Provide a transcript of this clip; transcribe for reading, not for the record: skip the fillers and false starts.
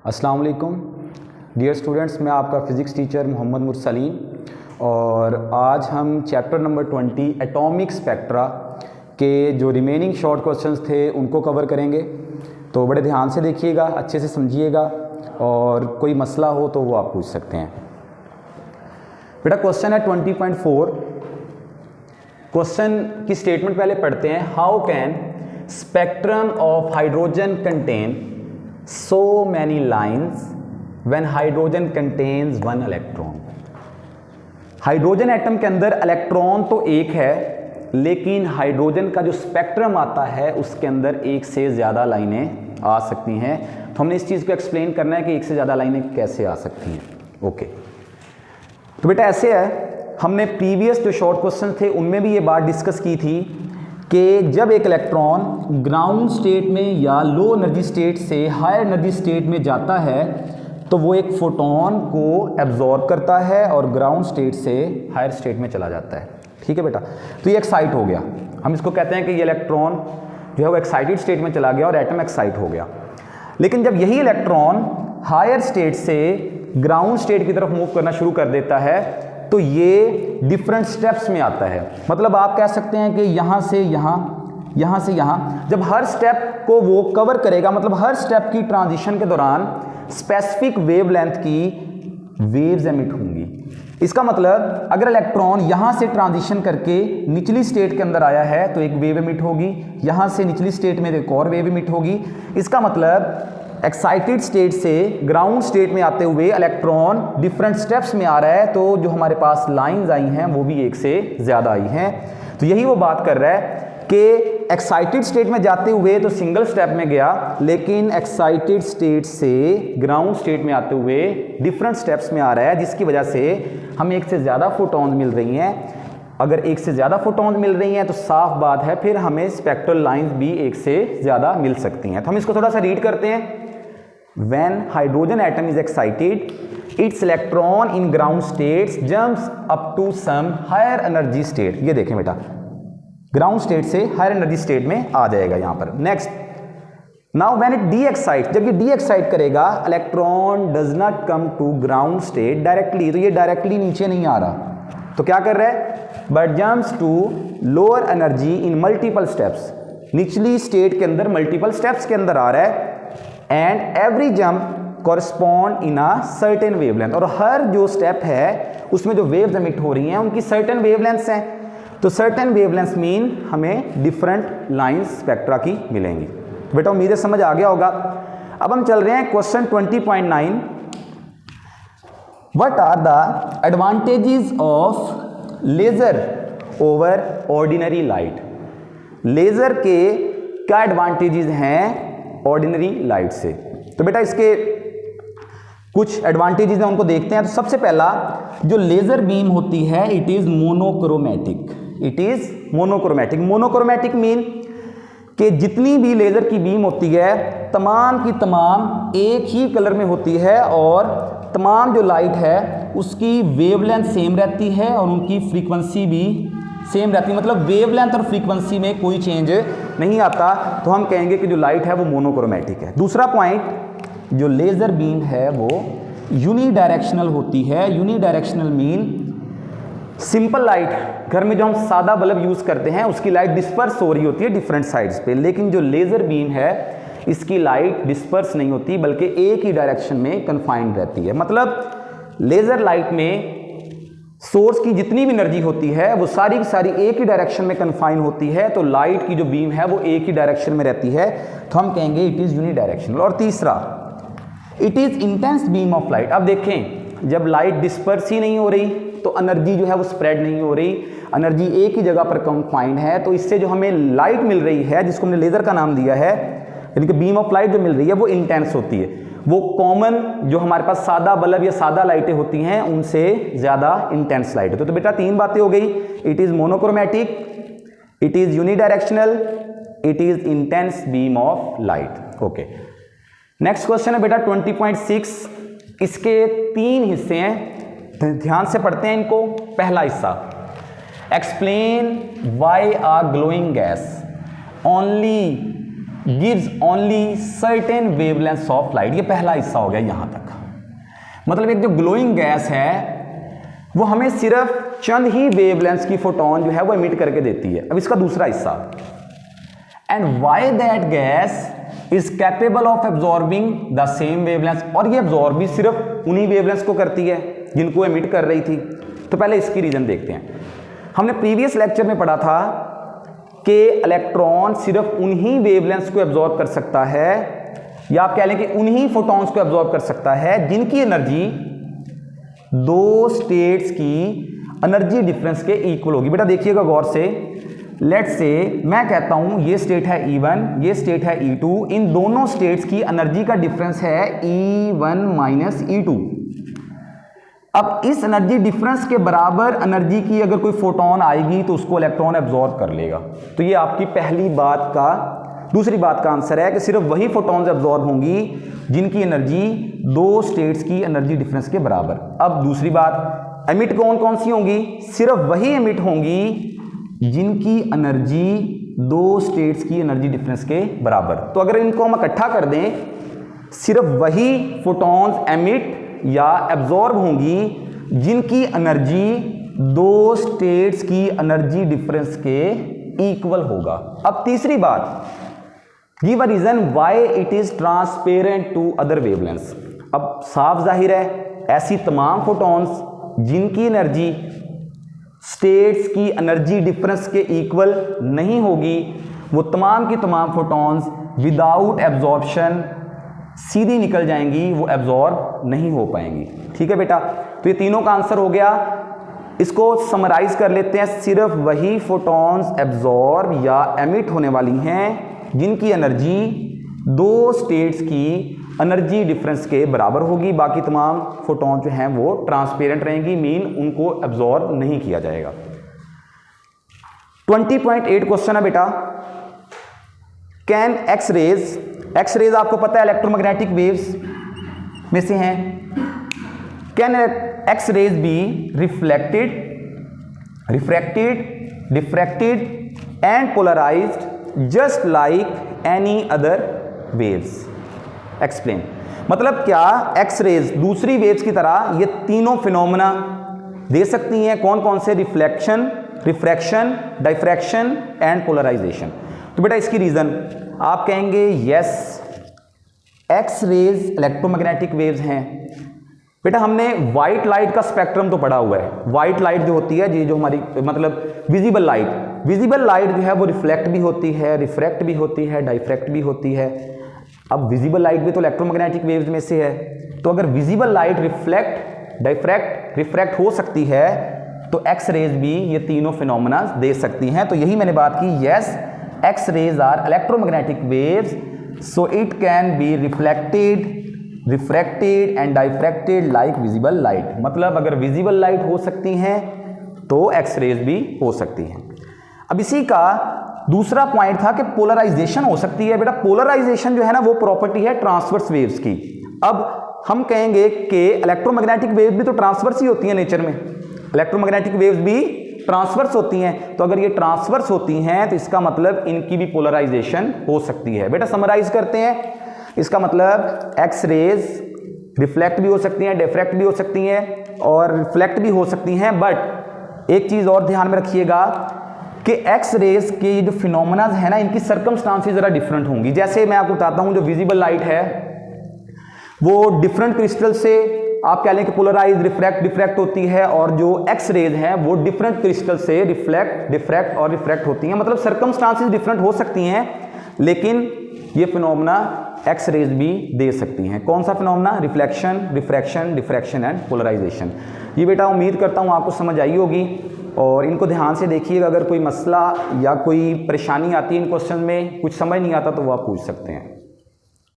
अस्सलाम वालेकुम dear students, मैं आपका फ़िज़िक्स टीचर मोहम्मद मुरसलीम और आज हम चैप्टर नंबर 20 एटॉमिक स्पेक्ट्रा के जो रिमेनिंग शॉर्ट क्वेश्चंस थे उनको कवर करेंगे। तो बड़े ध्यान से देखिएगा, अच्छे से समझिएगा और कोई मसला हो तो वो आप पूछ सकते हैं। बेटा क्वेश्चन है 20.4। क्वेश्चन की स्टेटमेंट पहले पढ़ते हैं। How can spectrum of hydrogen contain so many lines when hydrogen contains one electron। Hydrogen atom के अंदर इलेक्ट्रॉन तो एक है, लेकिन हाइड्रोजन का जो स्पेक्ट्रम आता है उसके अंदर एक से ज़्यादा लाइनें आ सकती हैं। तो हमने इस चीज़ को एक्सप्लेन करना है कि एक से ज़्यादा लाइनें कैसे आ सकती हैं। ओके, तो बेटा ऐसे है, हमने प्रीवियस जो शॉर्ट क्वेश्चन थे उनमें भी ये बात डिस्कस की थी कि जब एक इलेक्ट्रॉन ग्राउंड स्टेट में या लो एनर्जी स्टेट से हाई एनर्जी स्टेट में जाता है तो वो एक फोटोन को एब्जॉर्ब करता है और ग्राउंड स्टेट से हायर स्टेट में चला जाता है। ठीक है बेटा, तो ये एक्साइट हो गया। हम इसको कहते हैं कि ये इलेक्ट्रॉन जो है वो एक्साइटेड स्टेट में चला गया और एटम एक्साइट हो गया। लेकिन जब यही इलेक्ट्रॉन हायर स्टेट से ग्राउंड स्टेट की तरफ मूव करना शुरू कर देता है तो ये डिफरेंट स्टेप्स में आता है। मतलब आप कह सकते हैं कि यहाँ से यहाँ, यहाँ से यहाँ, जब हर स्टेप को वो कवर करेगा, मतलब हर स्टेप की ट्रांजिशन के दौरान स्पेसिफिक वेवलेंथ की वेव्स एमिट होंगी। इसका मतलब अगर इलेक्ट्रॉन यहाँ से ट्रांजिशन करके निचली स्टेट के अंदर आया है तो एक वेव एमिट होगी, यहाँ से निचली स्टेट में एक और वेव एमिट होगी। इसका मतलब एक्साइटेड स्टेट से ग्राउंड स्टेट में आते हुए इलेक्ट्रॉन डिफरेंट स्टेप्स में आ रहा है, तो जो हमारे पास लाइंस आई हैं वो भी एक से ज़्यादा आई हैं। तो यही वो बात कर रहा है कि एक्साइटेड स्टेट में जाते हुए तो सिंगल स्टेप में गया, लेकिन एक्साइटेड स्टेट से ग्राउंड स्टेट में आते हुए डिफरेंट स्टेप्स में आ रहा है, जिसकी वजह से हमें एक से ज़्यादा फोटॉन्स मिल रही हैं। अगर एक से ज़्यादा फोटॉन्स मिल रही हैं तो साफ बात है फिर हमें स्पेक्ट्रल लाइंस भी एक से ज़्यादा मिल सकती हैं। तो हम इसको थोड़ा सा रीड करते हैं। When hydrogen atom is excited, its electron in ground states jumps up to some higher energy state। ये देखें बेटा, ग्राउंड स्टेट से हायर एनर्जी स्टेट में आ जाएगा यहाँ पर। Next, now when it de-excite, जब ये डी एक्साइट करेगा, electron does not come to ground state directly. तो ये डायरेक्टली नीचे नहीं आ रहा, तो क्या कर रहा है, but jumps to lower energy in multiple steps. निचली स्टेट के अंदर मल्टीपल स्टेप्स के अंदर आ रहा है। And every jump correspond in a certain wavelength. और हर जो स्टेप है उसमें जो वेव्स एमिट हो रही हैं उनकी सर्टेन वेवलेंथ्स हैं। तो सर्टेन वेवलेंथ्स मीन हमें डिफरेंट लाइंस स्पेक्ट्रा की मिलेंगी। बेटा उम्मीद है समझ आ गया होगा। अब हम चल रहे हैं question 20.9। What are the advantages of laser over ordinary light. Laser के क्या एडवांटेजेस हैं ऑर्डिनरी लाइट से। तो बेटा इसके कुछ एडवांटेजेस हैं, उनको देखते हैं। तो सबसे पहला, जो लेजर बीम होती है it is monochromatic. It is monochromatic. Monochromatic mean कि जितनी भी लेजर की बीम होती है तमाम की तमाम एक ही कलर में होती है और तमाम जो लाइट है उसकी वेवलेंथ सेम रहती है और उनकी फ्रीक्वेंसी भी सेम रहती है। मतलब वेवलेंथ और फ्रीक्वेंसी में कोई चेंज नहीं आता, तो हम कहेंगे कि जो लाइट है वो मोनोक्रोमैटिक है। दूसरा पॉइंट, जो लेजर बीम है वो यूनिडायरेक्शनल होती है। यूनिडायरेक्शनल मीन सिंपल लाइट, घर में जो हम सादा बल्ब यूज करते हैं उसकी लाइट डिस्पर्स हो रही होती है डिफरेंट साइड्स पे, लेकिन जो लेजर बीम है इसकी लाइट डिस्पर्स नहीं होती बल्कि एक ही डायरेक्शन में कन्फाइंड रहती है। मतलब लेजर लाइट में सोर्स की जितनी भी एनर्जी होती है वो सारी की सारी एक ही डायरेक्शन में कन्फाइन होती है, तो लाइट की जो बीम है वो एक ही डायरेक्शन में रहती है, तो हम कहेंगे इट इज यूनिडायरेक्शनल। और तीसरा, it is intense beam of light. अब देखें, जब लाइट डिस्पर्स ही नहीं हो रही तो एनर्जी जो है वो स्प्रेड नहीं हो रही, एनर्जी एक ही जगह पर कन्फाइंड है, तो इससे जो हमें लाइट मिल रही है जिसको हमने लेजर का नाम दिया है, यानी कि बीम ऑफ लाइट जो मिल रही है वो इंटेंस होती है। वो कॉमन जो हमारे पास सादा बल्ब या सादा लाइटें होती हैं उनसे ज़्यादा इंटेंस लाइट होती है। तो बेटा तीन बातें हो गई, it is monochromatic, it is unidirectional, it is intense beam of light. Okay, next question है बेटा 20.6। इसके तीन हिस्से हैं, ध्यान से पढ़ते हैं इनको। पहला हिस्सा, explain why are glowing gas only gives only certain wavelength of light. ये पहला हिस्सा हो गया यहां तक। मतलब एक जो ग्लोइंग गैस है वो हमें सिर्फ चंद ही वेवलेंथ की फोटोन जो है वो इमिट करके देती है। अब इसका दूसरा हिस्सा, and why that gas is capable of absorbing the same wavelength, और ये एब्जॉर्ब भी सिर्फ उन्हीं वेवलेंथ को करती है जिनको इमिट कर रही थी। तो पहले इसकी रीजन देखते हैं। हमने प्रीवियस लेक्चर में पढ़ा था कि इलेक्ट्रॉन सिर्फ उन्हीं वेवलेंथ्स को एब्जॉर्ब कर सकता है, या आप कह लें कि उन्हीं फोटॉन्स को एब्जॉर्ब कर सकता है जिनकी एनर्जी दो स्टेट्स की एनर्जी डिफरेंस के इक्वल होगी। बेटा देखिएगा गौर से, लेट्स से मैं कहता हूं ये स्टेट है E1, ये स्टेट है E2, इन दोनों स्टेट्स की एनर्जी का डिफरेंस है E1 माइनस E2। अब इस एनर्जी डिफरेंस के बराबर एनर्जी की अगर कोई फोटोन आएगी तो उसको इलेक्ट्रॉन एब्जॉर्ब कर लेगा। तो ये आपकी पहली बात का, दूसरी बात का आंसर है कि सिर्फ वही फोटॉन्स एब्जॉर्ब होंगी जिनकी एनर्जी दो स्टेट्स की एनर्जी डिफरेंस के बराबर। अब दूसरी बात, एमिट कौन कौन सी होंगी? सिर्फ वही एमिट होंगी जिनकी एनर्जी दो स्टेट्स की एनर्जी डिफरेंस के बराबर। तो अगर इनको हम इकट्ठा कर दें, सिर्फ वही फोटॉन्स एमिट या एब्जॉर्ब होंगी जिनकी एनर्जी दो स्टेट्स की एनर्जी डिफरेंस के इक्वल होगा। अब तीसरी बात, give a reason why it is transparent to other wavelengths. अब साफ जाहिर है ऐसी तमाम फोटॉन्स जिनकी एनर्जी स्टेट्स की एनर्जी डिफरेंस के इक्वल नहीं होगी, वो तमाम की तमाम फोटॉन्स विदाउट एब्जॉर्प्शन सीधी निकल जाएंगी, वो एब्जॉर्ब नहीं हो पाएंगी। ठीक है बेटा, तो ये तीनों का आंसर हो गया। इसको समराइज कर लेते हैं, सिर्फ वही फोटॉन्स एब्जॉर्ब या एमिट होने वाली हैं जिनकी एनर्जी दो स्टेट्स की एनर्जी डिफरेंस के बराबर होगी। बाकी तमाम फोटॉन जो हैं वो ट्रांसपेरेंट रहेंगी, मीन उनको एब्जॉर्ब नहीं किया जाएगा। 20.8 क्वेश्चन है बेटा, कैन एक्स रेज आपको पता है इलेक्ट्रोमैग्नेटिक वेव्स में से हैं। Can X rays be reflected, diffracted and polarised just like any other waves? Explain. मतलब क्या एक्स रेज दूसरी वेव्स की तरह ये तीनों फिनोमेना दे सकती हैं? कौन कौन से? Reflection, refraction, diffraction and polarisation. तो बेटा इसकी रीजन आप कहेंगे yes, X rays electromagnetic waves हैं। बेटा हमने व्हाइट लाइट का स्पेक्ट्रम तो पढ़ा हुआ है। व्हाइट लाइट जो होती है, ये जो हमारी मतलब विजिबल लाइट जो है वो रिफ्लेक्ट भी होती है, रिफ्रैक्ट भी होती है, डाइफ्रैक्ट भी होती है। अब विजिबल लाइट भी तो इलेक्ट्रोमैग्नेटिक वेव्स में से है, तो अगर विजिबल लाइट रिफ्लेक्ट, डाइफ्रैक्ट, रिफ्रैक्ट हो सकती है तो एक्स रेज भी ये तीनों फिनोमेना दे सकती हैं। तो यही मैंने बात की, yes X rays are electromagnetic waves, so it can be reflected, refracted and diffracted like visible light. मतलब अगर विजिबल लाइट हो सकती हैं तो एक्स रेज भी हो सकती हैं। अब इसी का दूसरा पॉइंट था कि पोलराइजेशन हो सकती है। बेटा पोलराइजेशन जो है ना वो प्रॉपर्टी है ट्रांसवर्स वेव्स की। अब हम कहेंगे कि इलेक्ट्रोमैग्नेटिक वेव्स भी तो ट्रांसवर्स ही होती हैं नेचर में, इलेक्ट्रोमैग्नेटिक वेव्स भी ट्रांसवर्स होती हैं। तो अगर ये ट्रांसवर्स होती हैं तो इसका मतलब इनकी भी पोलराइजेशन हो सकती है। बेटा समराइज करते हैं, इसका मतलब एक्स रेज रिफ्लेक्ट भी हो सकती हैं, डिफ्रैक्ट भी हो सकती हैं और रिफ्लेक्ट भी हो सकती हैं। बट एक चीज और ध्यान में रखिएगा कि एक्स रेज के जो फिनोमेना है ना, इनकी सर्कमस्टांसेस जरा डिफरेंट होंगी। जैसे मैं आपको बताता हूं, जो विजिबल लाइट है वो डिफरेंट क्रिस्टल से आप कह लें कि पोलराइज, रिफ्रैक्ट, डिफ्रैक्ट होती है, और जो एक्स रेज हैं वो डिफरेंट क्रिस्टल से रिफ्लेक्ट, डिफ्रैक्ट और रिफ्रैक्ट होती हैं। मतलब सर्कमस्टांसेस डिफरेंट हो सकती हैं, लेकिन ये फिनोमेना एक्स रेज भी दे सकती हैं। कौन सा phenomena? Reflection, refraction, diffraction and polarisation. ये बेटा उम्मीद करता हूँ आपको समझ आई होगी, और इनको ध्यान से देखिएगा। अगर कोई मसला या कोई परेशानी आती है इन क्वेश्चन में, कुछ समझ नहीं आता तो वो आप पूछ सकते हैं।